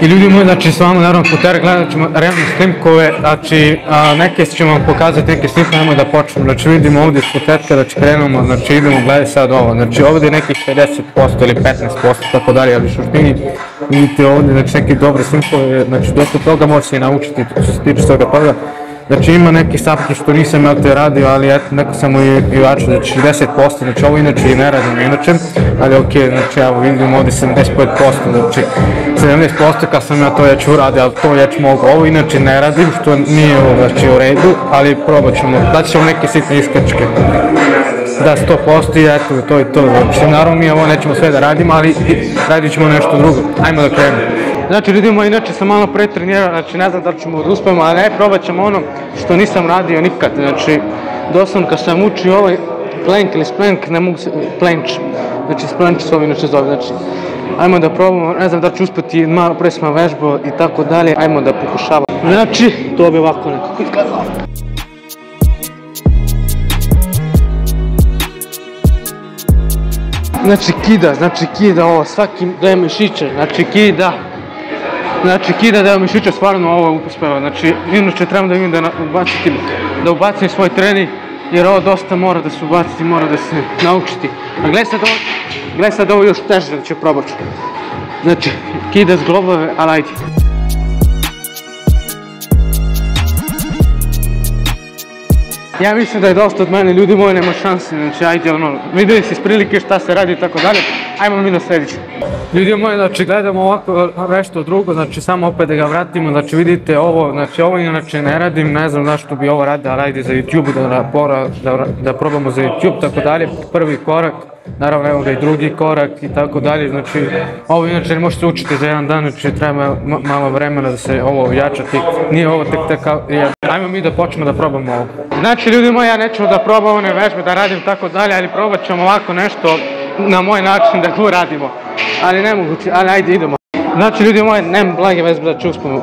I ljudi moji, znači s vama naravno Putera gledat ćemo realne snimkove, znači neke ćemo vam pokazati, neke snimke, nemoj da počnemo, znači vidimo ovdje s početka, znači krenemo, znači idemo gledati sad ovo, znači ovdje je nekih 50% ili 15% tako dalje, ali u suštini vidite ovdje, znači neke dobre snimkove, znači dosta toga može se i naučiti što se tiče toga toga. Znači ima neki stavke što nisam imao te radio, ali eto neko sam i vačio, znači 60%, znači ovo inače i ne radim inače, ali ok, znači evo vidim ovdje 75%, znači 70% kad sam ja to već uradio, ali to već mogu, ovo inače ne radim, što nije znači u redu, ali probat ćemo, daći ćemo neke sitne iskrčke. Da, 100% i eto, to je to, znači naravno mi ovo nećemo sve da radimo, ali radit ćemo nešto drugo, ajmo da krenemo. Znači ljudi moji, inače sam malo pretrenirao, znači ne znam da li ćemo da uspijemo, ali ne, probat ćemo ono što nisam radio nikad, znači doslovno kad sam učio ovaj plank ili splank, ne mogu se, planč, znači splanč se ovo inače zove, znači ajmo da probamo, ne znam da li ću uspjeti, malo pre smo vežbao i tako dalje, ajmo da pokušavamo. Znači, to bi ovako nekako izgledalo. Znači kida ovo, svaki daje mišiće, znači kida. Znači kida da mišiće stvarno ovo uspeva, znači inače trebam da vidim da ubacim svoj trening jer ovo dosta mora da se ubaciti, mora da se naučiti. A gledaj sad ovo još teže da ću probat ću. Znači kida s globove, ali ajde. Ja mislim da je dosta od mene, ljudi moji nema šanse, znači ajde ono, vidjeli si iz prilike šta se radi i tako dalje, ajmo mi na sljedeće. Ljudi moji, znači gledamo ovako nešto drugo, znači samo opet da ga vratimo, znači vidite ovo, znači ovo inače ne radim, ne znam zašto bi ovo radio, ali ajde za YouTube, da probamo za YouTube, tako dalje, prvi korak, naravno evo ga i drugi korak i tako dalje, znači ovo inače ne možete učiti za jedan dan, znači treba malo vremena da se ovo ojačati, nije ovo tek kao, ajmo mi da počnemo da probamo ovo. Znači ljudi moji, ja neću da probam one vežbe, da radim tako dalje, ali probat ćemo ovako nešto na moj način da go radimo, ali nemoguće, ali ajde idemo. Znači ljudi moji, nemam blage vežbe da ću uspjeti,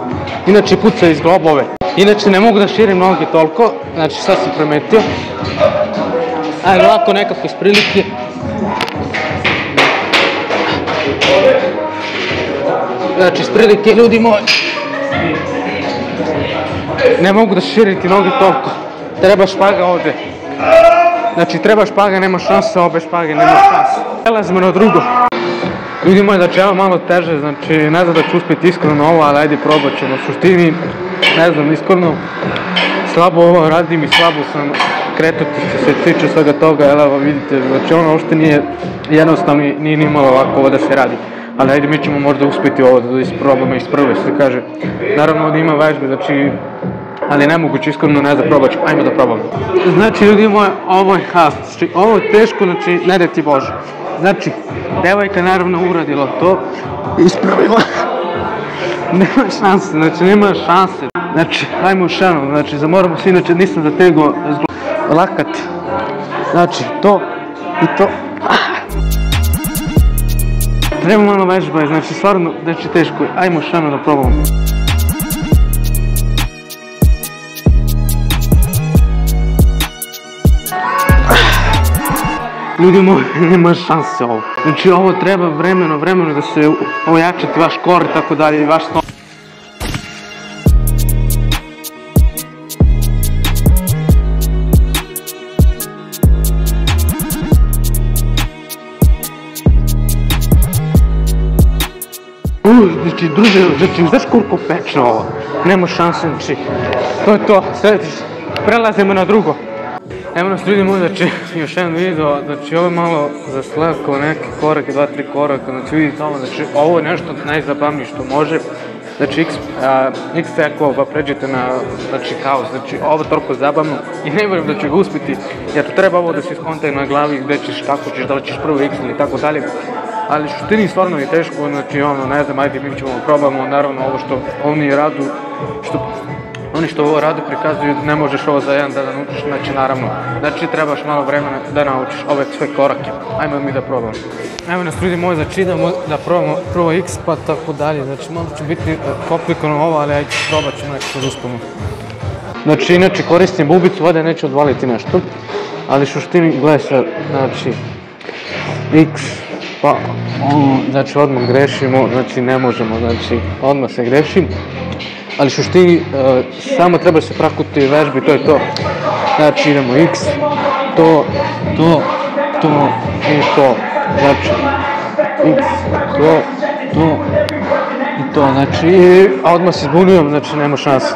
inače puca iz globove, inače ne mogu da širim noge toliko, znači sad sam primetio, ali ovako nekako iz prilike. Znači iz prilike ljudi moji, ne mogu da širiti noge toliko, treba špaga ovdje. Znači treba špaga, nema šanse, obe špage nema šanse. Prelazimo na drugo. Ljudi moji, znači evo malo teže, znači ne znam da ću uspjeti iskreno na ovo, ali ajde probat ćemo. U suštini, ne znam, iskreno, slabo ovo radim i slabo sam kretati što se tiče svega toga, evo vidite, znači ono uopšte nije jednostavno, nije ni malo ovako ovo da se radi. Ali ajde mi ćemo možda uspjeti ovo da isprobamo iz prve, što se kaže. Naravno ovdje ima vežbe, znači, ali nemoguće, iskreno ne znam, probat ću, ajmo da probamo. Znači ljudi moji, ovo je half, znači ovo je teško, znači ne da ti Bože. Znači, devojka naravno uradila to, ispravila, nema šanse, znači nema šanse. Znači, ajmo još jednom, znači zamoramo se, inače nisam zategao lakat. Znači, to i to. Treba malo vežba, znači stvarno, znači teško je, ajmo još jednom da probamo. Ljudi moji, nema šanse ovo. Znači ovo treba vremeno da se ojačati vaš kor i tako dalje i vaš ston. Znači druže, znači znaš koliko peče ovo? Nema šanse, znači to je to, sljedeći, prelazimo na drugo. Evo nas ljudi moji, znači još jedan video, znači ovo je malo zaslekao neke korake, 2-3 koraka, znači vidite ovo, znači ovo je nešto najzabavnije što može. Znači x sekova pa pređete na, znači kaos, znači ovo je toliko zabavno i ne vjerujem da ću ga uspjeti, jer treba ovo da se iskontaj na glavi gdje ćeš, kako ćeš, da li ćeš prvo x ili tako dalje. Ali suštini stvarno je teško, znači ono, ne znam, ajde mi ćemo probamo, naravno ovo što oni radu, oni što ovo radu prikazuju, ne možeš ovo za jedan dan da naučiš, znači naravno, znači trebaš malo vremena da naučiš ove sve korake. Ajmo mi da probamo. Evo nas ljudi moji, znači idemo da probamo prvo x pa tako dalje, znači malo će biti komplikovano ovo, ali ajde probat ćemo nekako da uspemo. Znači inače koristim bubicu vode, neću odvaliti nešto, ali suštini gledaj sad, znači x, Pa, znači odmah grešimo, znači ne možemo, znači odmah se greši. Ali suštini, samo treba se prakuti vežbi, to je to. Znači idemo x, to i to. Znači x, to i to. Znači, a odmah se zbunjujem, znači nema šanse.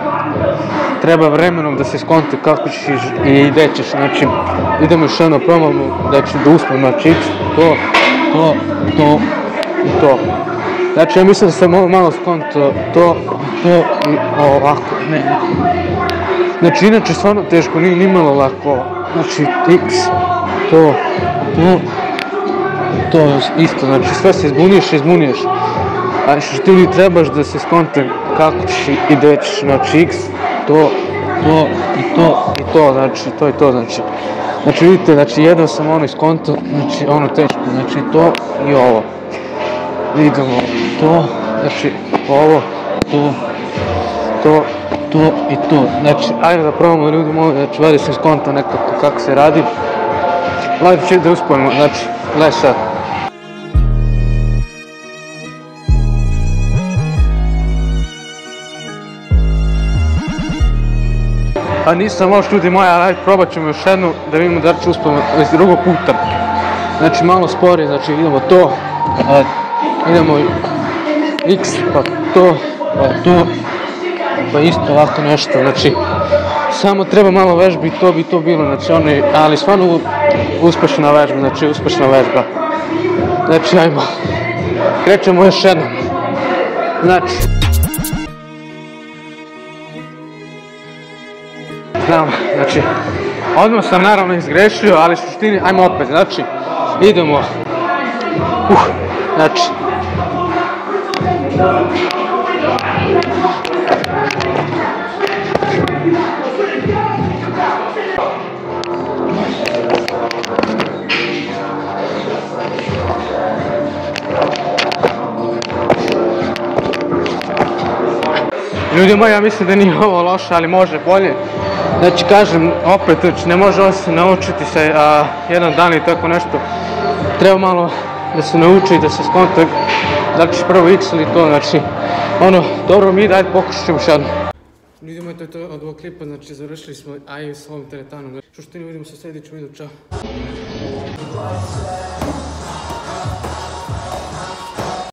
Treba vremenom da se skonte kako ćeš i gdje ćeš, znači idemo još jedno probamo, znači da uspem, znači x, to i to. Znači ja mislim da sam malo skonto to i ovako, ne. Znači inače stvarno teško, nije nimalo lako, znači x, to isto, znači sve se izbuniješ, a što ti trebaš da se skonte kako ćeš i gdje ćeš, znači x, to i to, znači to je to, znači vidite, znači jedan sam ono iskonto, znači ono teško, znači to i ovo. Idemo to, znači ovo, to i to. Znači, ajde da probamo ljudi moji, znači vadi sam skonto nekako kako se radi. Ajde će da uspojimo, znači, gledaj sad. A nisam još ljudi moji, ali ajde probat ćemo još jednu da vidimo da će uspojimo iz drugog puta. Znači malo sporije, znači idemo to, idemo x, pa to, pa isto ovako nešto, znači samo treba malo vežbi i to bi to bilo, znači ali stvarno uspešna vežba, znači uspešna vežba. Znači ajmo, krećemo još jednom, znači znam, znači odmah sam naravno izgrešio, ali suštini, ajmo opet, znači idemo, znači ljudi moji, ja mislim da nije ovo loše, ali može bolje. Znači kažem, opet, ne može ovo se naučiti se jedan dan i tako nešto. Treba malo da se nauči, da se skonta da li ćeš prvo x ili to, znači dobro mi dajte pokušat ćemo še jedno. Ljudi moji, to je to od ovog klipa, znači završili smo s ovim teretanom. Što što ne vidimo se u sljedećem videu, čao.